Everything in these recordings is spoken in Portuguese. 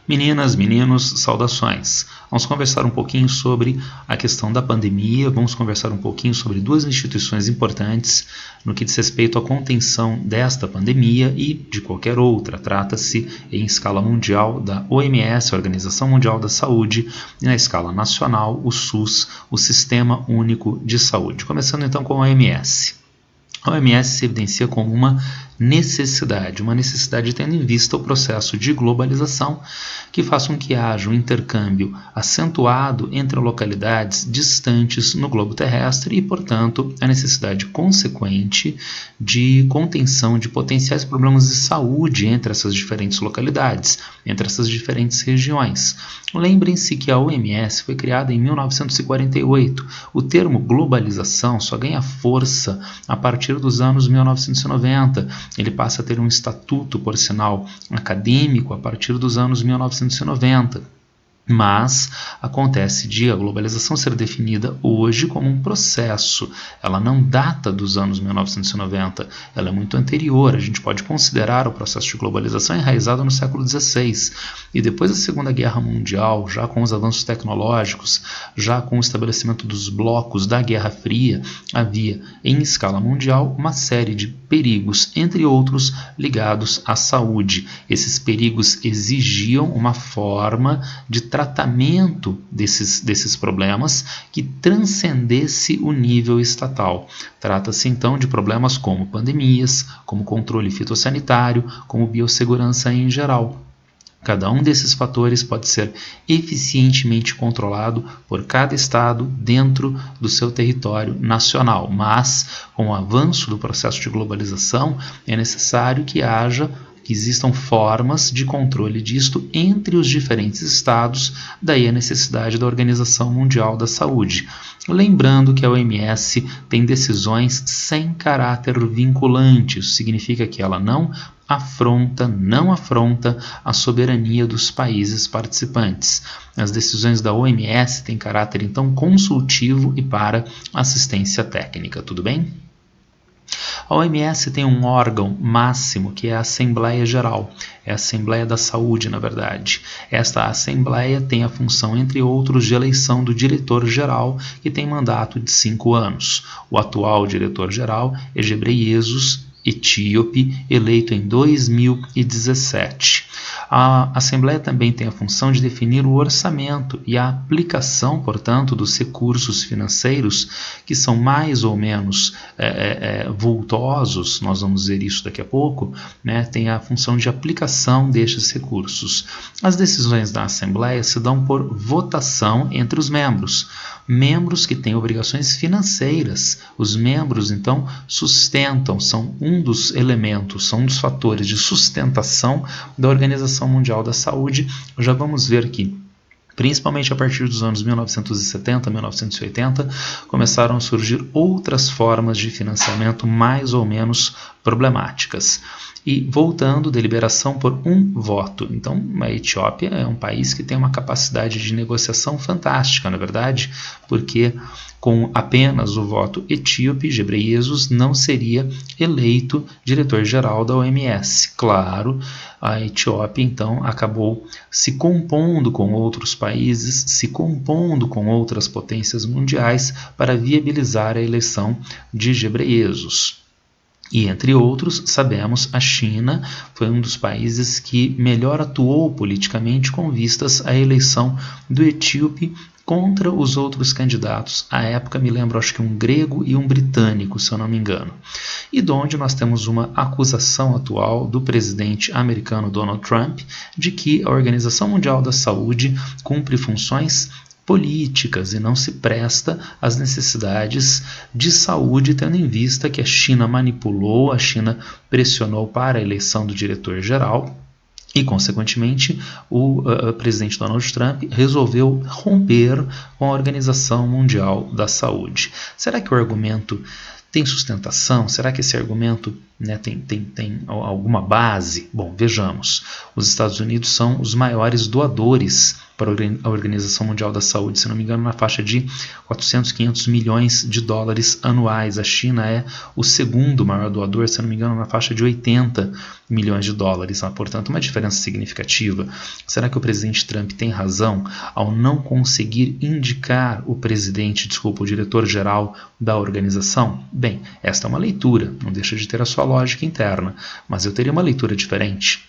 Meninas, meninos, saudações. Vamos conversar um pouquinho sobre a questão da pandemia, vamos conversar um pouquinho sobre duas instituições importantes no que diz respeito à contenção desta pandemia e de qualquer outra. Trata-se em escala mundial da OMS, Organização Mundial da Saúde, e na escala nacional, o SUS, o Sistema Único de Saúde. Começando então com a OMS. A OMS se evidencia como uma necessidade tendo em vista o processo de globalização que faz com que haja um intercâmbio acentuado entre localidades distantes no globo terrestre e, portanto, a necessidade consequente de contenção de potenciais problemas de saúde entre essas diferentes localidades, entre essas diferentes regiões. Lembrem-se que a OMS foi criada em 1948. O termo globalização só ganha força a partir dos anos 1990. Ele passa a ter um estatuto, por sinal, acadêmico a partir dos anos 1990. Mas acontece de a globalização ser definida hoje como um processo. Ela não data dos anos 1990, ela é muito anterior. A gente pode considerar o processo de globalização enraizado no século XVI. E depois da Segunda Guerra Mundial, já com os avanços tecnológicos, já com o estabelecimento dos blocos da Guerra Fria, havia em escala mundial uma série de perigos, entre outros ligados à saúde. Esses perigos exigiam uma forma de tratamento desses problemas que transcendesse o nível estatal. Trata-se então de problemas como pandemias, como controle fitossanitário, como biossegurança em geral. Cada um desses fatores pode ser eficientemente controlado por cada estado dentro do seu território nacional, mas com o avanço do processo de globalização é necessário que existam formas de controle disto entre os diferentes estados, daí a necessidade da Organização Mundial da Saúde. Lembrando que a OMS tem decisões sem caráter vinculante, isso significa que ela não afronta a soberania dos países participantes. As decisões da OMS têm caráter então consultivo e para assistência técnica, tudo bem? A OMS tem um órgão máximo que é a Assembleia Geral, é a Assembleia da Saúde, na verdade. Esta Assembleia tem a função, entre outros, de eleição do diretor-geral, que tem mandato de 5 anos. O atual diretor-geral é Ghebreyesus, etíope, eleito em 2017. A Assembleia também tem a função de definir o orçamento e a aplicação, portanto, dos recursos financeiros que são mais ou menos vultosos, nós vamos ver isso daqui a pouco, né? Tem a função de aplicação destes recursos. As decisões da Assembleia se dão por votação entre os membros que têm obrigações financeiras. Os membros, então, sustentam, são um dos elementos, são um dos fatores de sustentação da Organização Mundial da Saúde. Já vamos ver que, principalmente a partir dos anos 1970, 1980, começaram a surgir outras formas de financiamento mais ou menos problemáticas. E voltando, deliberação por um voto. Então, a Etiópia é um país que tem uma capacidade de negociação fantástica, na verdade, porque com apenas o voto etíope, Ghebreyesus não seria eleito diretor-geral da OMS. Claro, a Etiópia, então, acabou se compondo com outros países, se compondo com outras potências mundiais para viabilizar a eleição de Ghebreyesus. E, entre outros, sabemos, a China foi um dos países que melhor atuou politicamente com vistas à eleição do etíope contra os outros candidatos. À época, me lembro, acho que um grego e um britânico, se eu não me engano. E de onde nós temos uma acusação atual do presidente americano Donald Trump de que a Organização Mundial da Saúde cumpre funções políticas e não se presta às necessidades de saúde, tendo em vista que a China manipulou, a China pressionou para a eleição do diretor-geral e, consequentemente, o presidente Donald Trump resolveu romper com a Organização Mundial da Saúde. Será que o argumento tem sustentação? Será que esse argumento, né, tem alguma base? Bom, vejamos. Os Estados Unidos são os maiores doadores para a Organização Mundial da Saúde, se não me engano, na faixa de 400, 500 milhões de dólares anuais. A China é o segundo maior doador, se não me engano, na faixa de 80 milhões de dólares. Portanto, uma diferença significativa. Será que o presidente Trump tem razão ao não conseguir indicar o diretor-geral da organização? Bem, esta é uma leitura, não deixa de ter a sua lógica interna, mas eu teria uma leitura diferente.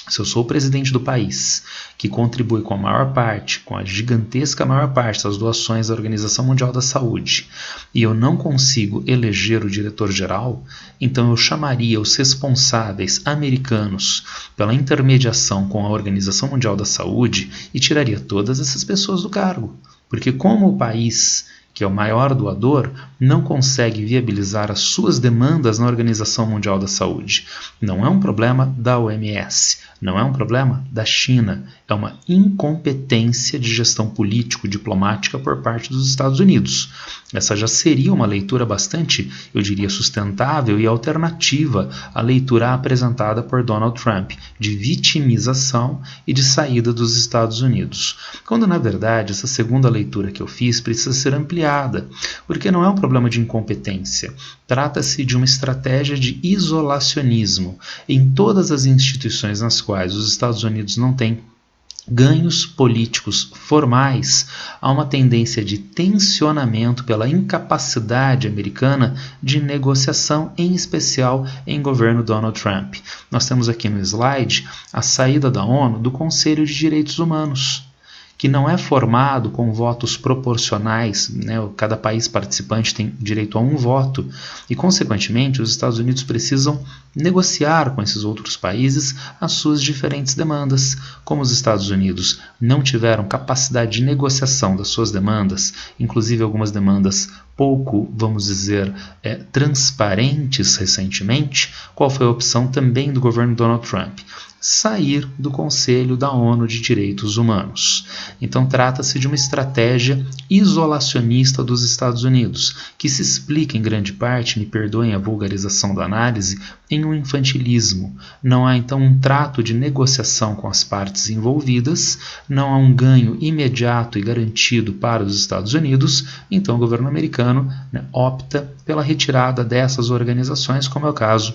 Se eu sou o presidente do país, que contribui com a gigantesca maior parte das doações da Organização Mundial da Saúde, e eu não consigo eleger o diretor-geral, então eu chamaria os responsáveis americanos pela intermediação com a Organização Mundial da Saúde e tiraria todas essas pessoas do cargo. Porque como o país, que é o maior doador, não consegue viabilizar as suas demandas na Organização Mundial da Saúde. Não é um problema da OMS, não é um problema da China, é uma incompetência de gestão político-diplomática por parte dos Estados Unidos. Essa já seria uma leitura bastante, eu diria, sustentável e alternativa à leitura apresentada por Donald Trump, de vitimização e de saída dos Estados Unidos. Quando, na verdade, essa segunda leitura que eu fiz precisa ser ampliada, porque não é um problema de incompetência. Trata-se de uma estratégia de isolacionismo em todas as instituições nas quais os Estados Unidos não têm ganhos políticos formais. Há uma tendência de tensionamento pela incapacidade americana de negociação, em especial em governo Donald Trump. Nós temos aqui no slide a saída da ONU do Conselho de Direitos Humanos, que não é formado com votos proporcionais, né? Cada país participante tem direito a um voto, e, consequentemente, os Estados Unidos precisam negociar com esses outros países as suas diferentes demandas. Como os Estados Unidos não tiveram capacidade de negociação das suas demandas, inclusive algumas demandas pouco, vamos dizer, transparentes recentemente, qual foi a opção também do governo Donald Trump? Sair do Conselho da ONU de Direitos Humanos. Então trata-se de uma estratégia isolacionista dos Estados Unidos, que se explica em grande parte, me perdoem a vulgarização da análise, em um infantilismo. Não há então um trato de negociação com as partes envolvidas, não há um ganho imediato e garantido para os Estados Unidos, então o governo americano, né, opta pela retirada dessas organizações, como é o caso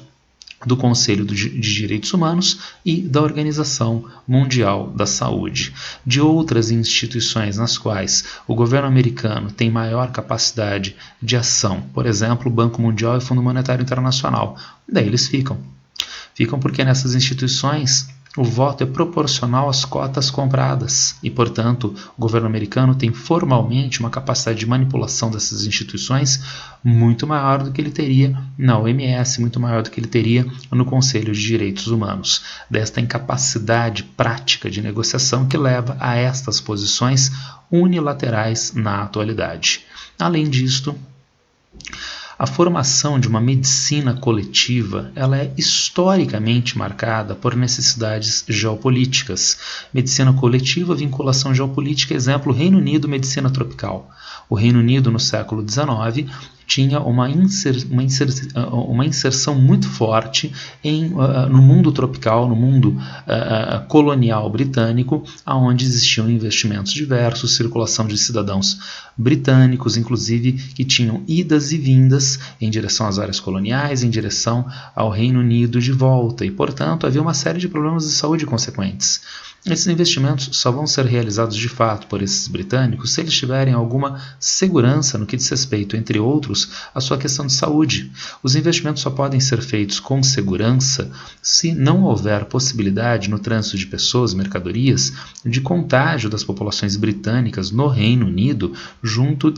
do Conselho de Direitos Humanos e da Organização Mundial da Saúde. De outras instituições nas quais o governo americano tem maior capacidade de ação, por exemplo, o Banco Mundial e o Fundo Monetário Internacional, daí eles ficam. Ficam porque nessas instituições o voto é proporcional às cotas compradas e, portanto, o governo americano tem formalmente uma capacidade de manipulação dessas instituições muito maior do que ele teria na OMS, muito maior do que ele teria no Conselho de Direitos Humanos. Desta incapacidade prática de negociação que leva a estas posições unilaterais na atualidade. Além disto, a formação de uma medicina coletiva, ela é historicamente marcada por necessidades geopolíticas. Medicina coletiva, vinculação geopolítica, exemplo, Reino Unido, medicina tropical. O Reino Unido, no século XIX, tinha uma inserção muito forte no mundo tropical, no mundo colonial britânico, onde existiam investimentos diversos, circulação de cidadãos britânicos, inclusive, que tinham idas e vindas em direção às áreas coloniais, em direção ao Reino Unido de volta, e, portanto, havia uma série de problemas de saúde consequentes. Esses investimentos só vão ser realizados de fato por esses britânicos se eles tiverem alguma segurança no que diz respeito, entre outros, à sua questão de saúde. Os investimentos só podem ser feitos com segurança se não houver possibilidade no trânsito de pessoas, mercadorias, de contágio das populações britânicas no Reino Unido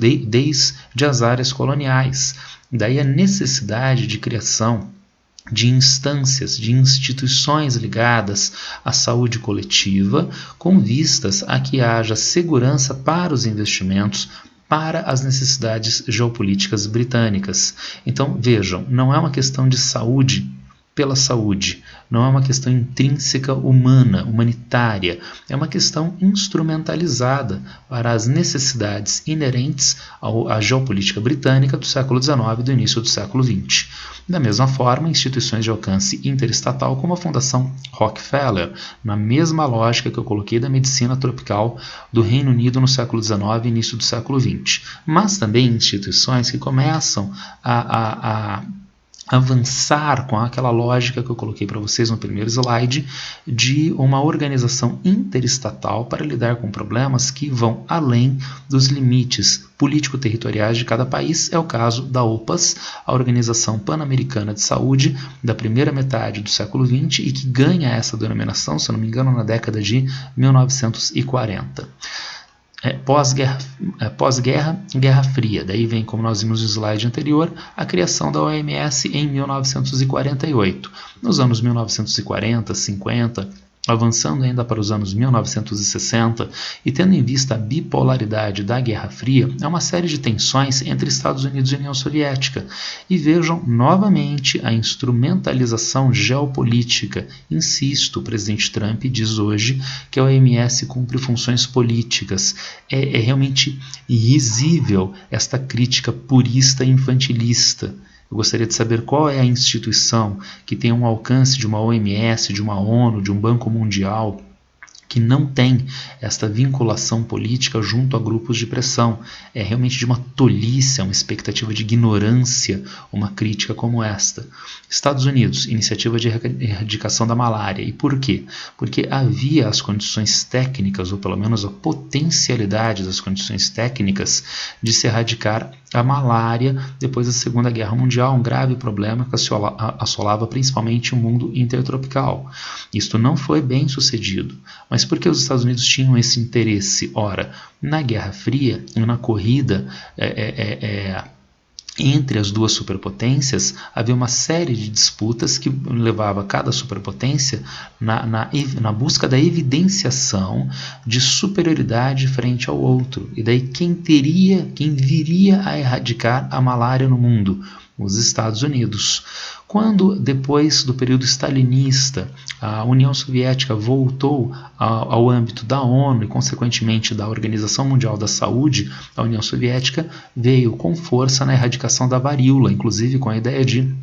desde as áreas coloniais. Daí a necessidade de criação de instâncias, de instituições ligadas à saúde coletiva, com vistas a que haja segurança para os investimentos, para as necessidades geopolíticas britânicas. Então, vejam, não é uma questão de saúde pela saúde, não é uma questão intrínseca humana, humanitária, é uma questão instrumentalizada para as necessidades inerentes à geopolítica britânica do século XIX e do início do século XX. Da mesma forma, instituições de alcance interestatal como a Fundação Rockefeller, na mesma lógica que eu coloquei da medicina tropical do Reino Unido no século XIX e início do século XX, mas também instituições que começam a avançar com aquela lógica que eu coloquei para vocês no primeiro slide, de uma organização interestatal para lidar com problemas que vão além dos limites político-territoriais de cada país. É o caso da OPAS, a Organização Pan-Americana de Saúde, da primeira metade do século XX e que ganha essa denominação, se eu não me engano, na década de 1940. Pós-guerra, Guerra Fria. Daí vem, como nós vimos no slide anterior, a criação da OMS em 1948. Nos anos 1940, 50, avançando ainda para os anos 1960 e tendo em vista a bipolaridade da Guerra Fria, é uma série de tensões entre Estados Unidos e União Soviética. E vejam novamente a instrumentalização geopolítica. Insisto, o presidente Trump diz hoje que a OMS cumpre funções políticas. É realmente risível esta crítica purista e infantilista. Eu gostaria de saber qual é a instituição que tem um alcance de uma OMS, de uma ONU, de um Banco Mundial, que não tem esta vinculação política junto a grupos de pressão. É realmente de uma tolice, uma expectativa de ignorância, uma crítica como esta. Estados Unidos, iniciativa de erradicação da malária. E por quê? Porque havia as condições técnicas, ou pelo menos a potencialidade das condições técnicas, de se erradicar a malária depois da Segunda Guerra Mundial, um grave problema que assolava principalmente o mundo intertropical. Isto não foi bem sucedido. Mas por que os Estados Unidos tinham esse interesse? Ora, na Guerra Fria, na corrida entre as duas superpotências, havia uma série de disputas que levava cada superpotência na busca da evidenciação de superioridade frente ao outro. E daí quem viria a erradicar a malária no mundo? Os Estados Unidos. Quando, depois do período stalinista, a União Soviética voltou ao âmbito da ONU e, consequentemente, da Organização Mundial da Saúde, a União Soviética veio com força na erradicação da varíola, inclusive com a ideia de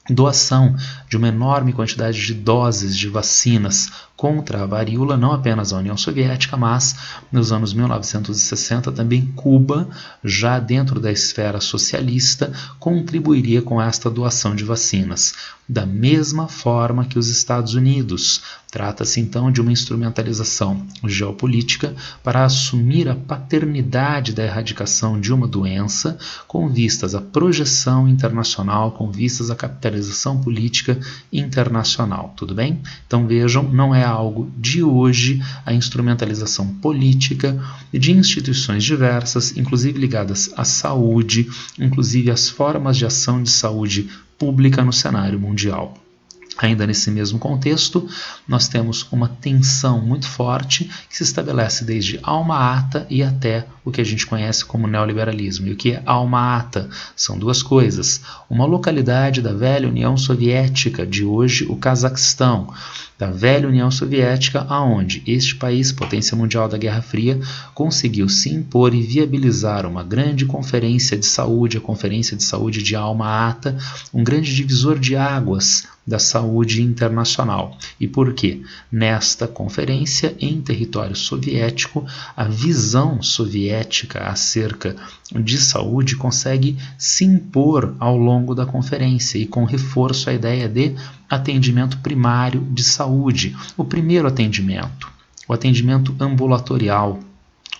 doação de uma enorme quantidade de doses de vacinas contra a varíola, não apenas a União Soviética, mas nos anos 1960 também Cuba, já dentro da esfera socialista, contribuiria com esta doação de vacinas. Da mesma forma que os Estados Unidos. Trata-se então de uma instrumentalização geopolítica para assumir a paternidade da erradicação de uma doença com vistas à projeção internacional, com vistas à capitalização política internacional. Tudo bem? Então vejam, não é algo de hoje a instrumentalização política de instituições diversas, inclusive ligadas à saúde, inclusive às formas de ação de saúde pública no cenário mundial. Ainda nesse mesmo contexto, nós temos uma tensão muito forte que se estabelece desde alma ata e até o que a gente conhece como neoliberalismo. E o que é alma ata? São duas coisas. Uma localidade da velha União Soviética, de hoje o Cazaquistão, da velha União Soviética, aonde este país, potência mundial da Guerra Fria, conseguiu se impor e viabilizar uma grande conferência de saúde, a Conferência de Saúde de Alma Ata, um grande divisor de águas da saúde internacional. E por quê? Nesta conferência, em território soviético, a visão soviética acerca de saúde consegue se impor ao longo da conferência e com reforço a ideia de atendimento primário de saúde. O primeiro atendimento, o atendimento ambulatorial,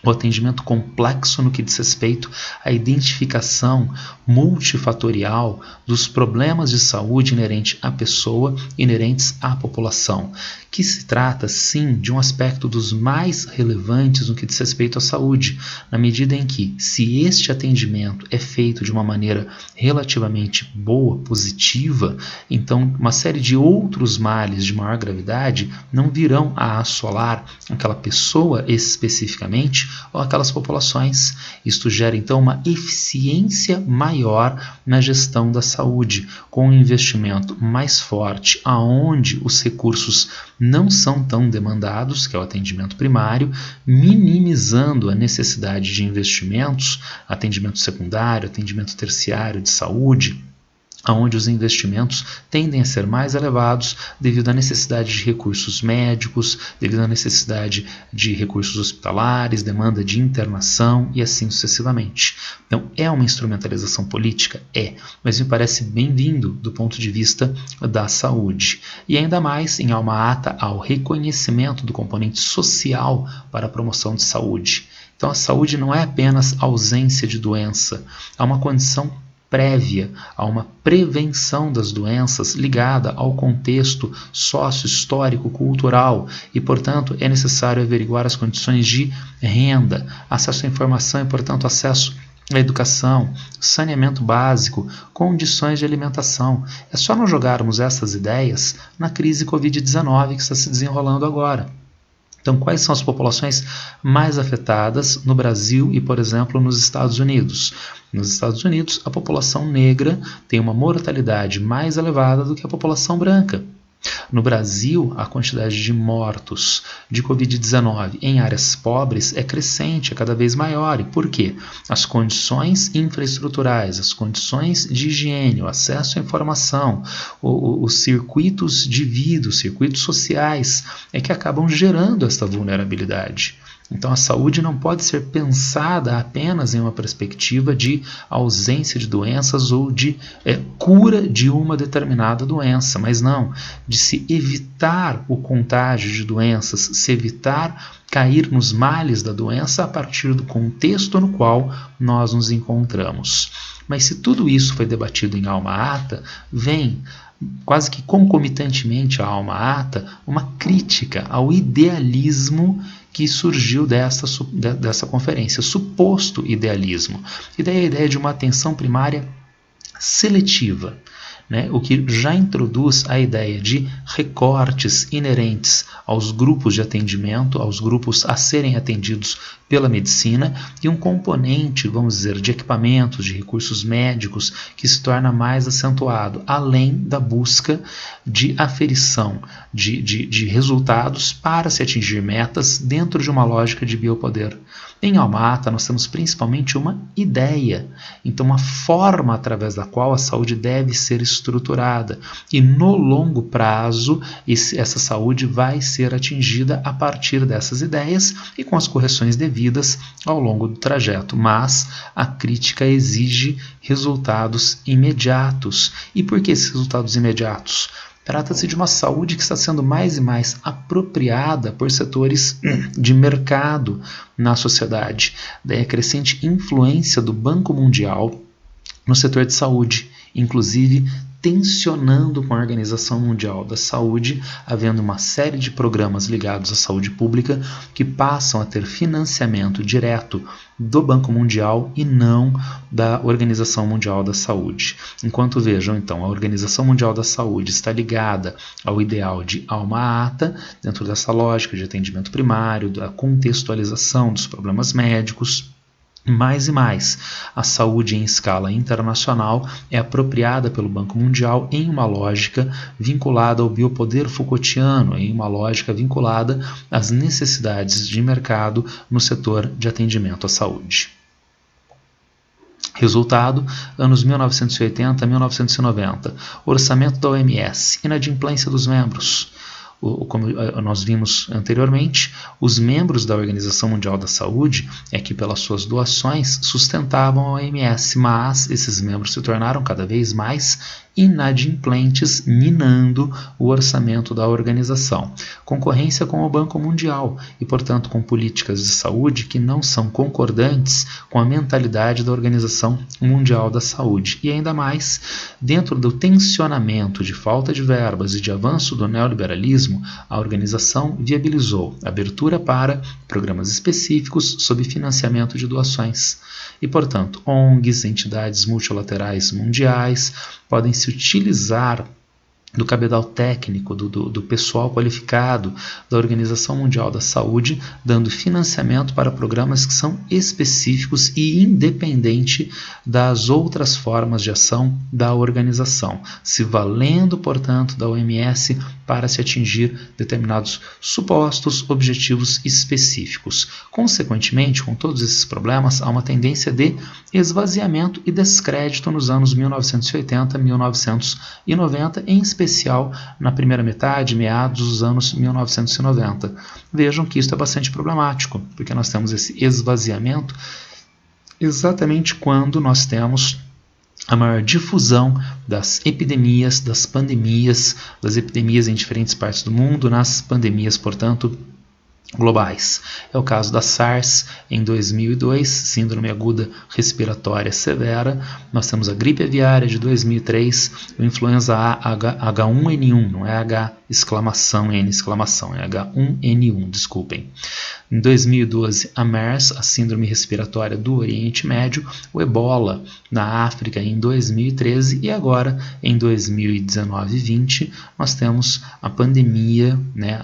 o atendimento complexo no que diz respeito à identificação multifatorial dos problemas de saúde inerentes à pessoa, inerentes à população, que se trata, sim, de um aspecto dos mais relevantes no que diz respeito à saúde, na medida em que, se este atendimento é feito de uma maneira relativamente boa, positiva, então uma série de outros males de maior gravidade não virão a assolar aquela pessoa especificamente, ou aquelas populações. Isto gera então uma eficiência maior na gestão da saúde, com um investimento mais forte aonde os recursos não são tão demandados, que é o atendimento primário, minimizando a necessidade de investimentos, atendimento secundário, atendimento terciário de saúde, onde os investimentos tendem a ser mais elevados devido à necessidade de recursos médicos, devido à necessidade de recursos hospitalares, demanda de internação e assim sucessivamente. Então, é uma instrumentalização política? É, mas me parece bem-vindo do ponto de vista da saúde. E ainda mais, em Alma Ata, ao reconhecimento do componente social para a promoção de saúde. Então, a saúde não é apenas ausência de doença, há uma condição prévia a uma prevenção das doenças ligada ao contexto sócio-histórico, cultural e, portanto, é necessário averiguar as condições de renda, acesso à informação e, portanto, acesso à educação, saneamento básico, condições de alimentação. É só não jogarmos essas ideias na crise Covid-19 que está se desenrolando agora. Então, quais são as populações mais afetadas no Brasil e, por exemplo, nos Estados Unidos? Nos Estados Unidos, a população negra tem uma mortalidade mais elevada do que a população branca. No Brasil, a quantidade de mortos de Covid-19 em áreas pobres é crescente, é cada vez maior. E por quê? As condições infraestruturais, as condições de higiene, o acesso à informação, os circuitos de vida, os circuitos sociais, é que acabam gerando esta vulnerabilidade. Então, a saúde não pode ser pensada apenas em uma perspectiva de ausência de doenças ou de cura de uma determinada doença, mas não, de se evitar o contágio de doenças, se evitar cair nos males da doença a partir do contexto no qual nós nos encontramos. Mas se tudo isso foi debatido em Alma Ata, vem quase que concomitantemente à Alma Ata uma crítica ao idealismo que surgiu dessa conferência, suposto idealismo. E daí a ideia de uma atenção primária seletiva, né? O que já introduz a ideia de recortes inerentes aos grupos de atendimento, aos grupos a serem atendidos pela medicina, e um componente, vamos dizer, de equipamentos, de recursos médicos, que se torna mais acentuado, além da busca de aferição de resultados para se atingir metas dentro de uma lógica de biopoder. Em Alma Ata, nós temos principalmente uma ideia, então uma forma através da qual a saúde deve ser estruturada, e no longo prazo essa saúde vai ser atingida a partir dessas ideias e com as correções devidas ao longo do trajeto, mas a crítica exige resultados imediatos. E por que esses resultados imediatos? Trata-se de uma saúde que está sendo mais e mais apropriada por setores de mercado na sociedade. Daí a crescente influência do Banco Mundial no setor de saúde, inclusive tensionando com a Organização Mundial da Saúde, havendo uma série de programas ligados à saúde pública que passam a ter financiamento direto do Banco Mundial e não da Organização Mundial da Saúde. Enquanto vejam, então, a Organização Mundial da Saúde está ligada ao ideal de Alma Ata, dentro dessa lógica de atendimento primário, da contextualização dos problemas médicos. Mais e mais, a saúde em escala internacional é apropriada pelo Banco Mundial em uma lógica vinculada ao biopoder Foucaultiano, em uma lógica vinculada às necessidades de mercado no setor de atendimento à saúde. Resultado, anos 1980 a 1990, orçamento da OMS, inadimplência dos membros. Como nós vimos anteriormente, os membros da Organização Mundial da Saúde é que pelas suas doações sustentavam a OMS, mas esses membros se tornaram cada vez mais inadimplentes, minando o orçamento da organização. Concorrência com o Banco Mundial e, portanto, com políticas de saúde que não são concordantes com a mentalidade da Organização Mundial da Saúde. E ainda mais, dentro do tensionamento de falta de verbas e de avanço do neoliberalismo, a organização viabilizou abertura para programas específicos sob financiamento de doações. E, portanto, ONGs, entidades multilaterais mundiais, podem se utilizar do cabedal técnico, do pessoal qualificado da Organização Mundial da Saúde, dando financiamento para programas que são específicos e independente das outras formas de ação da organização, se valendo, portanto, da OMS para se atingir determinados supostos objetivos específicos. Consequentemente, com todos esses problemas, há uma tendência de esvaziamento e descrédito nos anos 1980 e 1990, em especial na primeira metade, meados dos anos 1990. Vejam que isso é bastante problemático, porque nós temos esse esvaziamento exatamente quando nós temos a maior difusão das epidemias, das pandemias, das epidemias em diferentes partes do mundo, nas pandemias, portanto, globais. É o caso da SARS em 2002, síndrome aguda respiratória severa. Nós temos a gripe aviária de 2003, o influenza A H1N1, não é H exclamação N exclamação, é H1N1, desculpem. Em 2012, a MERS, a síndrome respiratória do Oriente Médio, o Ebola na África em 2013 e agora em 2019 e 20 nós temos a pandemia, né,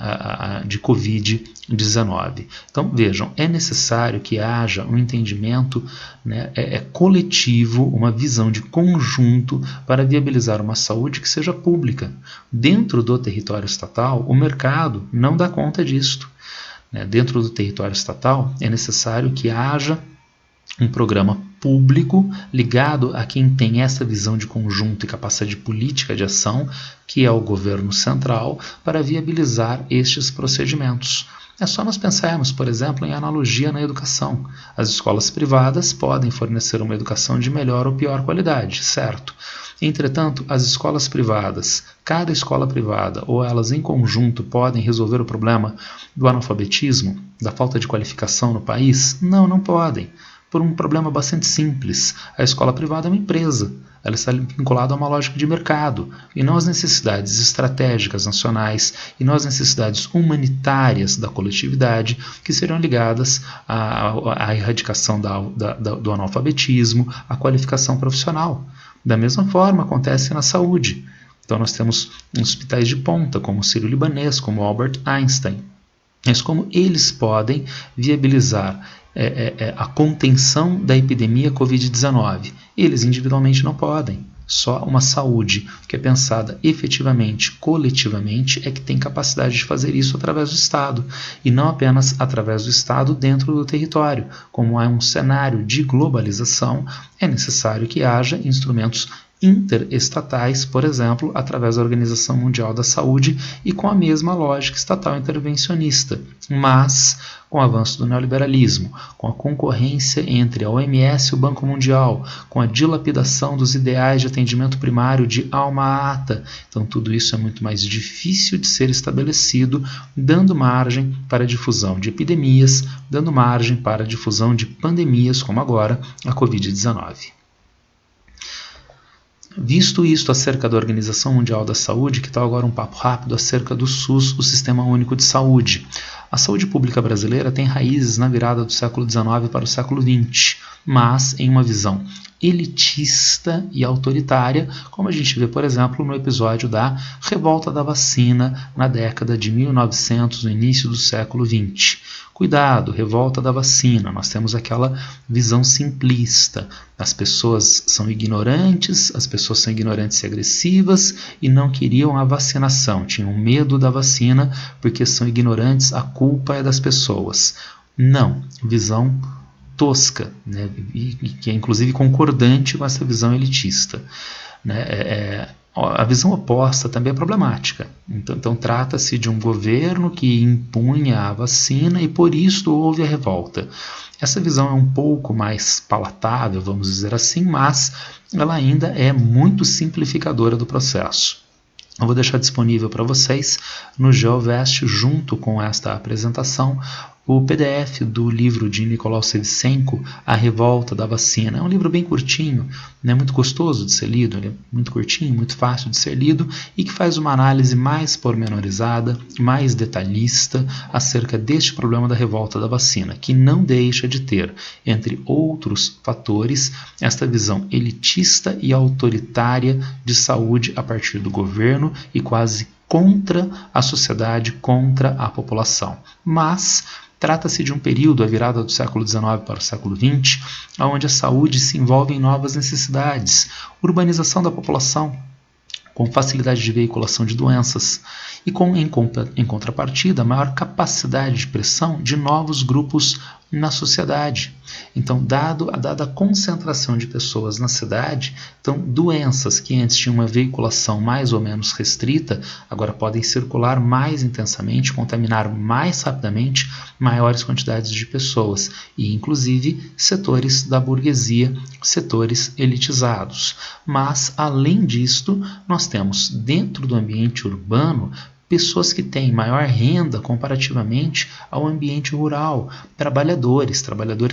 de Covid-19. Então vejam, é necessário que haja um entendimento, né, coletivo, uma visão de conjunto para viabilizar uma saúde que seja pública. Dentro do território estatal, o mercado não dá conta disto. Dentro do território estatal, é necessário que haja um programa público ligado a quem tem essa visão de conjunto e capacidade política de ação, que é o governo central, para viabilizar estes procedimentos. É só nós pensarmos, por exemplo, em analogia na educação. As escolas privadas podem fornecer uma educação de melhor ou pior qualidade, certo? Entretanto, as escolas privadas, cada escola privada ou elas em conjunto podem resolver o problema do analfabetismo, da falta de qualificação no país? Não, não podem. Por um problema bastante simples. A escola privada é uma empresa. Ela está vinculada a uma lógica de mercado e não às necessidades estratégicas nacionais e não às necessidades humanitárias da coletividade que seriam ligadas à erradicação do analfabetismo, à qualificação profissional. Da mesma forma acontece na saúde. Então nós temos hospitais de ponta, como o Sírio-Libanês, como o Albert Einstein. Mas como eles podem viabilizar a contenção da epidemia Covid-19? Eles individualmente não podem. Só uma saúde que é pensada efetivamente, coletivamente, é que tem capacidade de fazer isso através do Estado. E não apenas através do Estado dentro do território. Como há um cenário de globalização, é necessário que haja instrumentos interestatais, por exemplo, através da Organização Mundial da Saúde e com a mesma lógica estatal intervencionista, mas com o avanço do neoliberalismo, com a concorrência entre a OMS e o Banco Mundial, com a dilapidação dos ideais de atendimento primário de alma ata. Então tudo isso é muito mais difícil de ser estabelecido, dando margem para a difusão de epidemias, dando margem para a difusão de pandemias, como agora a Covid-19. Visto isto acerca da Organização Mundial da Saúde, que tal agora um papo rápido acerca do SUS, o Sistema Único de Saúde. A saúde pública brasileira tem raízes na virada do século XIX para o século XX, mas em uma visão elitista e autoritária, como a gente vê, por exemplo, no episódio da revolta da vacina na década de 1900, no início do século XX. Cuidado, revolta da vacina, nós temos aquela visão simplista. As pessoas são ignorantes e agressivas e não queriam a vacinação, tinham medo da vacina porque são ignorantes, a culpa é das pessoas. Não, visão tosca, né? E que é inclusive concordante com essa visão elitista. Né? A visão oposta também é problemática. Então trata-se de um governo que impunha a vacina e por isso houve a revolta. Essa visão é um pouco mais palatável, vamos dizer assim, mas ela ainda é muito simplificadora do processo. Eu vou deixar disponível para vocês no GeoVest, junto com esta apresentação, o PDF do livro de Nicolau Sevicenko, A Revolta da Vacina. É um livro bem curtinho, né, muito gostoso de ser lido, ele é muito curtinho, muito fácil de ser lido e que faz uma análise mais pormenorizada, mais detalhista acerca deste problema da revolta da vacina, que não deixa de ter, entre outros fatores, esta visão elitista e autoritária de saúde a partir do governo e quase contra a sociedade, contra a população. Mas trata-se de um período, a virada do século XIX para o século XX, onde a saúde se envolve em novas necessidades, urbanização da população, com facilidade de veiculação de doenças e em contrapartida, maior capacidade de pressão de novos grupos na sociedade. Então, dada a concentração de pessoas na cidade, então doenças que antes tinham uma veiculação mais ou menos restrita, agora podem circular mais intensamente, contaminar mais rapidamente maiores quantidades de pessoas e, inclusive, setores da burguesia, setores elitizados. Mas, além disto, nós temos dentro do ambiente urbano pessoas que têm maior renda comparativamente ao ambiente rural, trabalhadores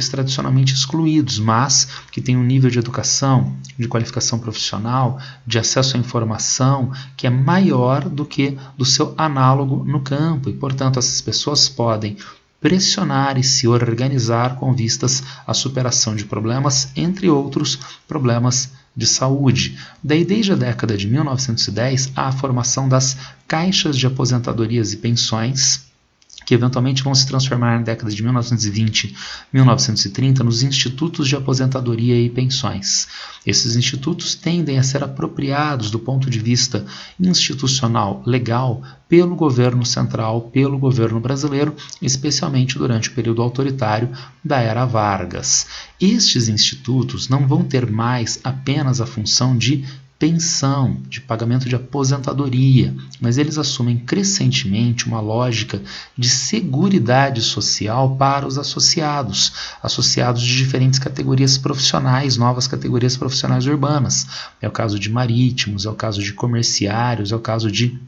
tradicionalmente excluídos, mas que têm um nível de educação, de qualificação profissional, de acesso à informação que é maior do que do seu análogo no campo e, portanto, essas pessoas podem pressionar e se organizar com vistas à superação de problemas, entre outros problemas de saúde. Daí, desde a década de 1910, há a formação das caixas de aposentadorias e pensões, que eventualmente vão se transformar na década de 1920, 1930 nos institutos de aposentadoria e pensões. Esses institutos tendem a ser apropriados do ponto de vista institucional legal pelo governo central, pelo governo brasileiro, especialmente durante o período autoritário da era Vargas. Estes institutos não vão ter mais apenas a função de pensão, de pagamento de aposentadoria, mas eles assumem crescentemente uma lógica de seguridade social para os associados de diferentes categorias profissionais, novas categorias profissionais urbanas. É o caso de marítimos, é o caso de comerciários, é o caso de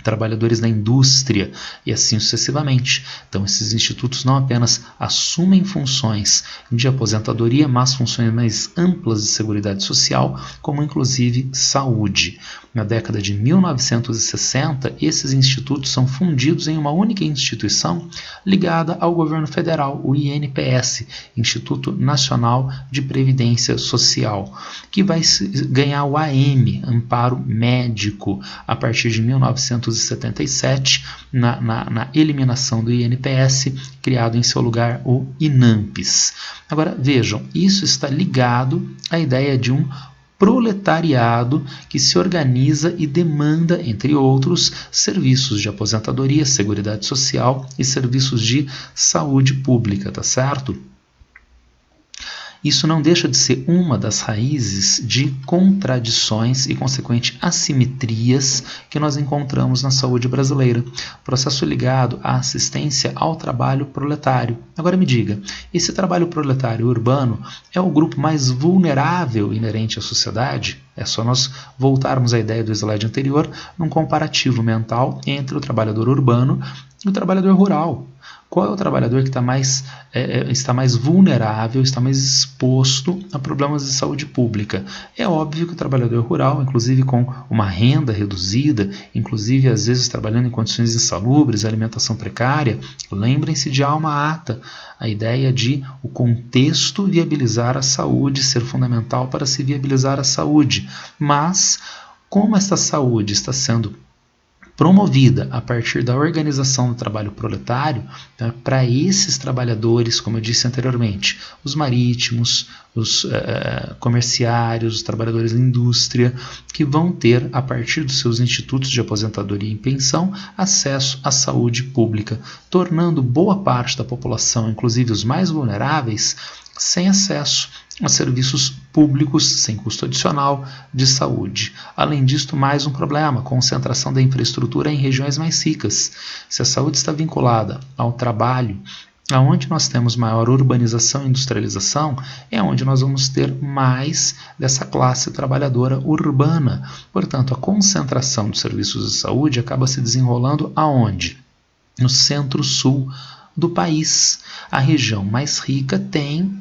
trabalhadores da indústria e assim sucessivamente. Então, esses institutos não apenas assumem funções de aposentadoria, mas funções mais amplas de seguridade social, como inclusive saúde. Na década de 1960, esses institutos são fundidos em uma única instituição ligada ao governo federal, o INPS, Instituto Nacional de Previdência Social, que vai ganhar o AM, Amparo Médico, a partir de 1977, na eliminação do INPS, criado em seu lugar o INAMPS. Agora, vejam, isso está ligado à ideia de um proletariado que se organiza e demanda, entre outros, serviços de aposentadoria, seguridade social e serviços de saúde pública, tá certo? Isso não deixa de ser uma das raízes de contradições e consequentes assimetrias que nós encontramos na saúde brasileira. Processo ligado à assistência ao trabalho proletário. Agora me diga, esse trabalho proletário urbano é o grupo mais vulnerável inerente à sociedade? É só nós voltarmos à ideia do slide anterior num comparativo mental entre o trabalhador urbano e o trabalhador rural. Qual é o trabalhador que está mais vulnerável, está mais exposto a problemas de saúde pública? É óbvio que o trabalhador rural, inclusive com uma renda reduzida, inclusive às vezes trabalhando em condições insalubres, alimentação precária, lembrem-se de alma ata, a ideia de o contexto viabilizar a saúde, ser fundamental para se viabilizar a saúde. Mas, como essa saúde está sendo promovida a partir da organização do trabalho proletário, né, para esses trabalhadores, como eu disse anteriormente, os marítimos, os comerciários, os trabalhadores da indústria, que vão ter, a partir dos seus institutos de aposentadoria e pensão, acesso à saúde pública, tornando boa parte da população, inclusive os mais vulneráveis, sem acesso a serviços públicos sem custo adicional de saúde. Além disto, mais um problema, concentração da infraestrutura em regiões mais ricas. Se a saúde está vinculada ao trabalho, aonde nós temos maior urbanização e industrialização, é onde nós vamos ter mais dessa classe trabalhadora urbana. Portanto, a concentração dos serviços de saúde acaba se desenrolando aonde? No centro-sul do país. A região mais rica tem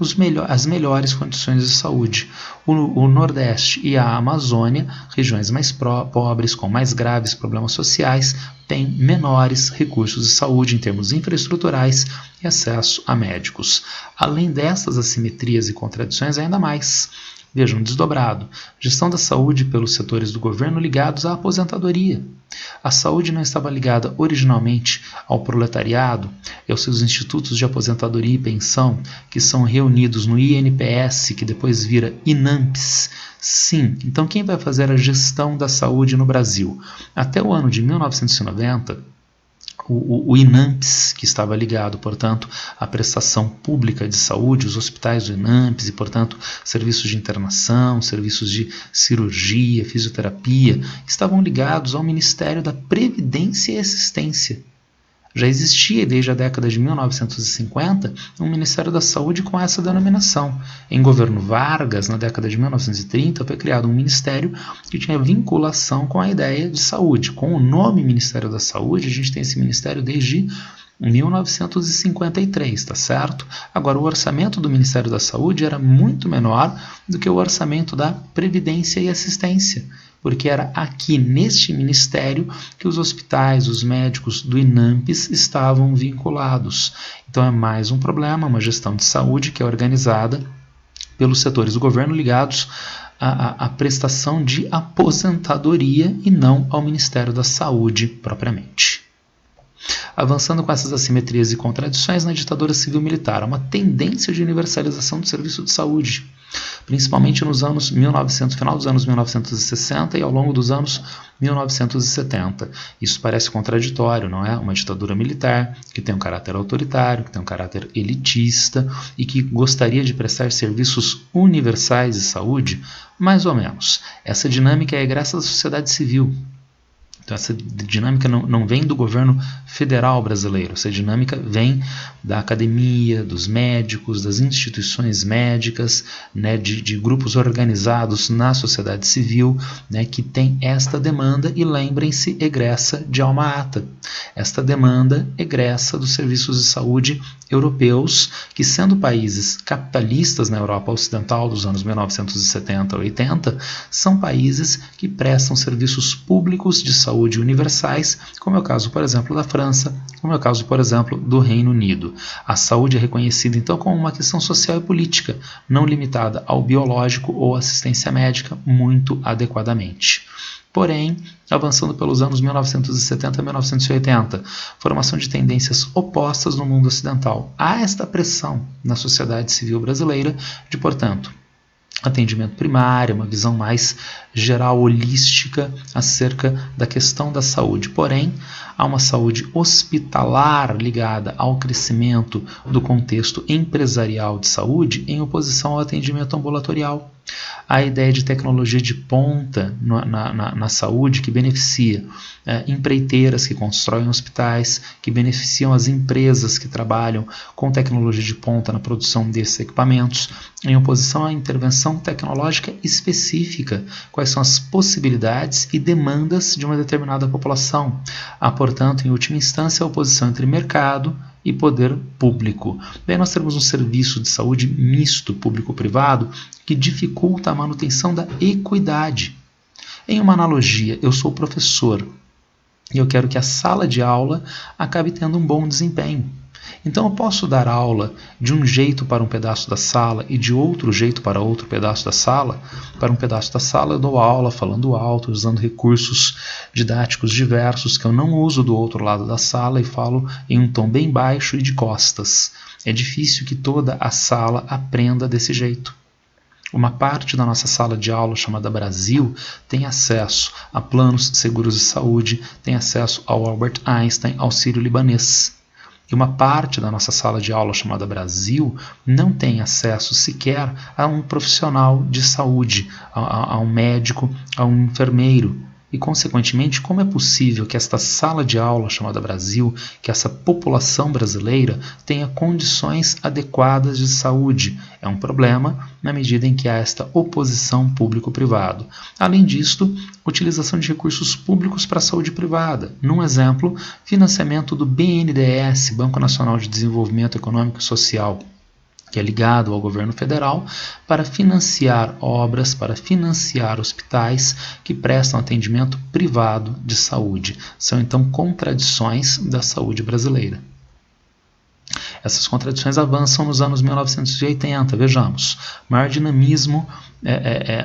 as melhores condições de saúde. O Nordeste e a Amazônia, regiões mais pobres, com mais graves problemas sociais, têm menores recursos de saúde em termos infraestruturais e acesso a médicos. Além dessas assimetrias e contradições, ainda mais. Vejam, desdobrado. Gestão da saúde pelos setores do governo ligados à aposentadoria. A saúde não estava ligada originalmente ao proletariado e aos seus institutos de aposentadoria e pensão, que são reunidos no INPS, que depois vira INAMPS. Sim, então quem vai fazer a gestão da saúde no Brasil? Até o ano de 1990, o INAMPS, que estava ligado, portanto, à prestação pública de saúde, os hospitais do INAMPS e, portanto, serviços de internação, serviços de cirurgia, fisioterapia, estavam ligados ao Ministério da Previdência e Assistência. Já existia desde a década de 1950 um Ministério da Saúde com essa denominação. Em governo Vargas, na década de 1930, foi criado um ministério que tinha vinculação com a ideia de saúde. Com o nome Ministério da Saúde, a gente tem esse ministério desde 1953, tá certo? Agora, o orçamento do Ministério da Saúde era muito menor do que o orçamento da Previdência e Assistência, porque era aqui neste ministério que os hospitais, os médicos do INAMPS estavam vinculados. Então é mais um problema, uma gestão de saúde que é organizada pelos setores do governo ligados à prestação de aposentadoria e não ao Ministério da Saúde propriamente. Avançando com essas assimetrias e contradições, na ditadura civil-militar há uma tendência de universalização do serviço de saúde, principalmente nos anos 1900, final dos anos 1960 e ao longo dos anos 1970. Isso parece contraditório, não é? Uma ditadura militar que tem um caráter autoritário, que tem um caráter elitista e que gostaria de prestar serviços universais de saúde, mais ou menos. Essa dinâmica é egressa da sociedade civil. Então essa dinâmica não vem do governo federal brasileiro, essa dinâmica vem da academia, dos médicos, das instituições médicas, né, de grupos organizados na sociedade civil, né, que tem esta demanda e lembrem-se, egressa de alma ata. Esta demanda egressa dos serviços de saúde europeus, que sendo países capitalistas na Europa Ocidental dos anos 1970 a 80, são países que prestam serviços públicos de saúde universais, como é o caso, por exemplo, da França, como é o caso, por exemplo, do Reino Unido. A saúde é reconhecida, então, como uma questão social e política, não limitada ao biológico ou assistência médica, muito adequadamente. Porém, avançando pelos anos 1970 a 1980, formação de tendências opostas no mundo ocidental. Há esta pressão na sociedade civil brasileira de, portanto, atendimento primário, uma visão mais geral, holística acerca da questão da saúde. Porém, há uma saúde hospitalar ligada ao crescimento do contexto empresarial de saúde em oposição ao atendimento ambulatorial. A ideia de tecnologia de ponta na saúde que beneficia empreiteiras que constroem hospitais, que beneficiam as empresas que trabalham com tecnologia de ponta na produção desses equipamentos, em oposição à intervenção tecnológica específica, quais são as possibilidades e demandas de uma determinada população. Há, portanto, em última instância, a oposição entre mercado e poder público. Daí nós temos um serviço de saúde misto, público-privado, que dificulta a manutenção da equidade. Em uma analogia, eu sou professor e eu quero que a sala de aula acabe tendo um bom desempenho. Então eu posso dar aula de um jeito para um pedaço da sala e de outro jeito para outro pedaço da sala. Para um pedaço da sala eu dou aula falando alto, usando recursos didáticos diversos que eu não uso do outro lado da sala e falo em um tom bem baixo e de costas. É difícil que toda a sala aprenda desse jeito. Uma parte da nossa sala de aula, chamada Brasil, tem acesso a planos seguros de saúde, tem acesso ao Albert Einstein, ao Sírio-Libanês. E uma parte da nossa sala de aula, chamada Brasil, não tem acesso sequer a um profissional de saúde, a um médico, a um enfermeiro. E, consequentemente, como é possível que esta sala de aula chamada Brasil, que essa população brasileira tenha condições adequadas de saúde? É um problema na medida em que há esta oposição público-privado. Além disto, utilização de recursos públicos para a saúde privada. Num exemplo, financiamento do BNDES, Banco Nacional de Desenvolvimento Econômico e Social, que é ligado ao governo federal, para financiar obras, para financiar hospitais que prestam atendimento privado de saúde. São, então, contradições da saúde brasileira. Essas contradições avançam nos anos 1980, vejamos, maior dinamismo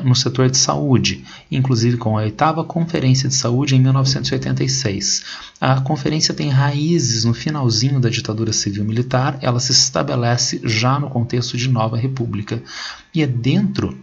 no setor de saúde, inclusive com a 8ª Conferência de Saúde em 1986. A conferência tem raízes no finalzinho da ditadura civil-militar, ela se estabelece já no contexto de nova república. E é dentro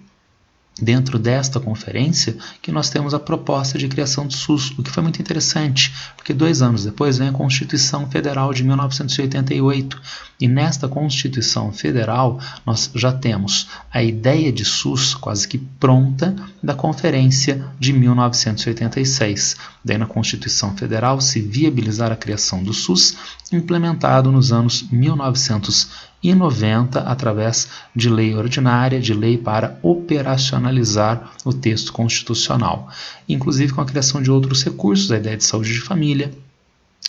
desta conferência que nós temos a proposta de criação do SUS, o que foi muito interessante, porque 2 anos depois vem a Constituição Federal de 1988, e nesta Constituição Federal nós já temos a ideia de SUS quase que pronta da Conferência de 1986. Daí na Constituição Federal se viabilizar a criação do SUS, implementado nos anos 1990 através de lei ordinária, de lei para operacionalizar o texto constitucional, inclusive com a criação de outros recursos, a ideia de saúde de família,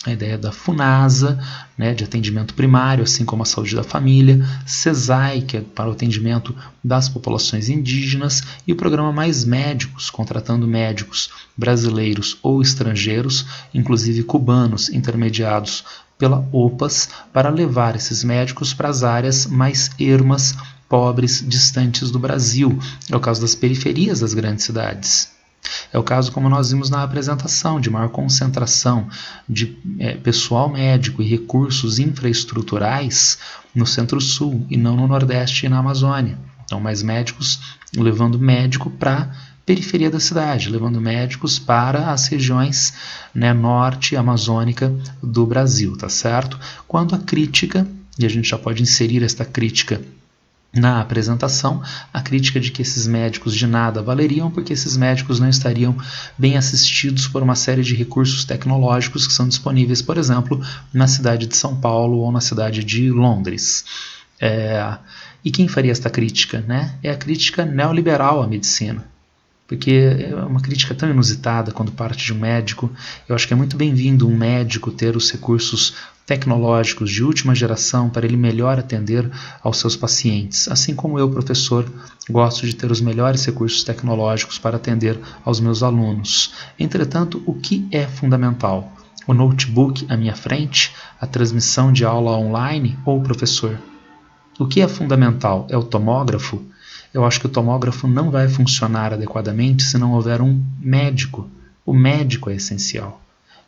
a ideia da FUNASA, de atendimento primário, assim como a saúde da família, CESAI, que é para o atendimento das populações indígenas, e o programa Mais Médicos, contratando médicos brasileiros ou estrangeiros, inclusive cubanos, intermediados pela OPAS, para levar esses médicos para as áreas mais ermas, pobres, distantes do Brasil. É o caso das periferias das grandes cidades. É o caso, como nós vimos na apresentação, de maior concentração de pessoal médico e recursos infraestruturais no Centro-Sul e não no Nordeste e na Amazônia. Então, mais médicos levando médico para a periferia da cidade, levando médicos para as regiões norte amazônica do Brasil, tá certo? Quando a crítica, e a gente já pode inserir esta crítica na apresentação, a crítica de que esses médicos de nada valeriam porque esses médicos não estariam bem assistidos por uma série de recursos tecnológicos que são disponíveis, por exemplo, na cidade de São Paulo ou na cidade de Londres. E quem faria esta crítica? É a crítica neoliberal à medicina, porque é uma crítica tão inusitada quando parte de um médico. Eu acho que é muito bem-vindo um médico ter os recursos tecnológicos de última geração para ele melhor atender aos seus pacientes, assim como eu, professor, gosto de ter os melhores recursos tecnológicos para atender aos meus alunos. Entretanto, o que é fundamental? O notebook à minha frente, a transmissão de aula online ou o professor? O que é fundamental? É o tomógrafo? Eu acho que o tomógrafo não vai funcionar adequadamente se não houver um médico. O médico é essencial.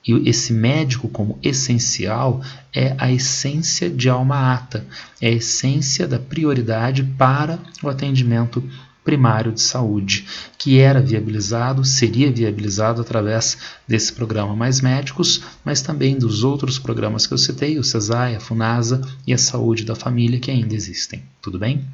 E esse médico como essencial é a essência de alma ata, é a essência da prioridade para o atendimento primário de saúde, que era viabilizado, seria viabilizado através desse programa Mais Médicos, mas também dos outros programas que eu citei, o CESAI, a FUNASA e a Saúde da Família, que ainda existem. Tudo bem?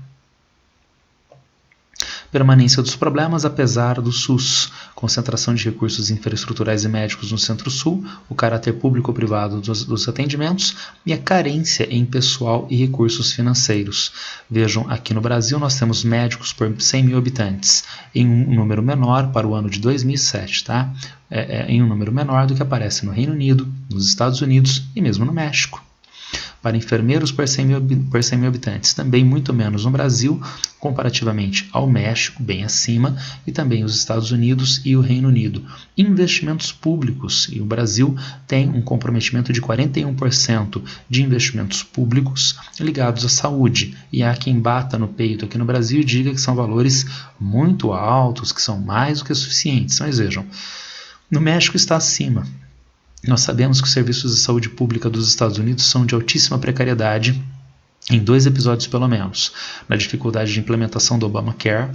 Permanência dos problemas apesar do SUS, concentração de recursos infraestruturais e médicos no Centro-Sul, o caráter público-privado dos atendimentos e a carência em pessoal e recursos financeiros. Vejam, aqui no Brasil nós temos médicos por 100 mil habitantes, em um número menor para o ano de 2007, tá? Em um número menor do que aparece no Reino Unido, nos Estados Unidos e mesmo no México. Para enfermeiros por 100 mil habitantes, também muito menos no Brasil, comparativamente ao México, bem acima, e também os Estados Unidos e o Reino Unido. Investimentos públicos, e o Brasil tem um comprometimento de 41% de investimentos públicos ligados à saúde, e há quem bata no peito aqui no Brasil e diga que são valores muito altos, que são mais do que suficientes, mas vejam, no México está acima. Nós sabemos que os serviços de saúde pública dos Estados Unidos são de altíssima precariedade, em 2 episódios pelo menos, na dificuldade de implementação do Obamacare,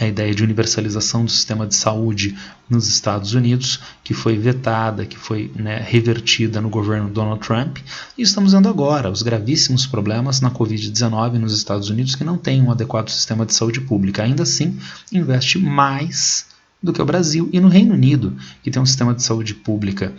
a ideia de universalização do sistema de saúde nos Estados Unidos, que foi vetada, que foi revertida no governo Donald Trump, e estamos vendo agora os gravíssimos problemas na Covid-19 nos Estados Unidos, que não tem um adequado sistema de saúde pública. Ainda assim, investe mais do que o Brasil. E no Reino Unido, que tem um sistema de saúde pública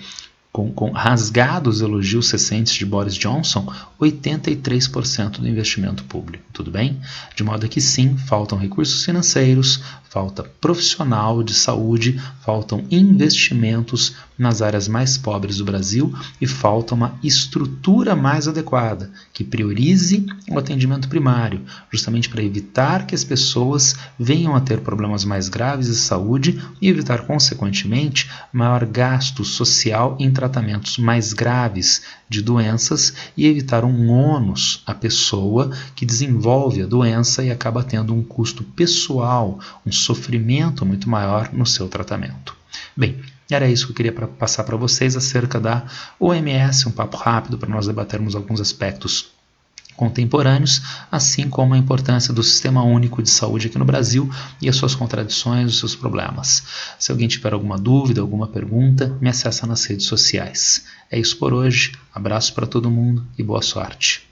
com rasgados elogios recentes de Boris Johnson, 83% do investimento público, tudo bem? De modo que sim, faltam recursos financeiros, falta profissional de saúde, faltam investimentos nas áreas mais pobres do Brasil e falta uma estrutura mais adequada, que priorize o atendimento primário, justamente para evitar que as pessoas venham a ter problemas mais graves de saúde e evitar, consequentemente, maior gasto social em tratamentos mais graves de doenças e evitar um ônus à pessoa que desenvolve a doença e acaba tendo um custo pessoal, um sofrimento muito maior no seu tratamento. Bem, era isso que eu queria passar para vocês acerca da OMS, um papo rápido para nós debatermos alguns aspectos contemporâneos, assim como a importância do Sistema Único de Saúde aqui no Brasil e as suas contradições, os seus problemas. Se alguém tiver alguma dúvida, alguma pergunta, me acessa nas redes sociais. É isso por hoje, abraço para todo mundo e boa sorte.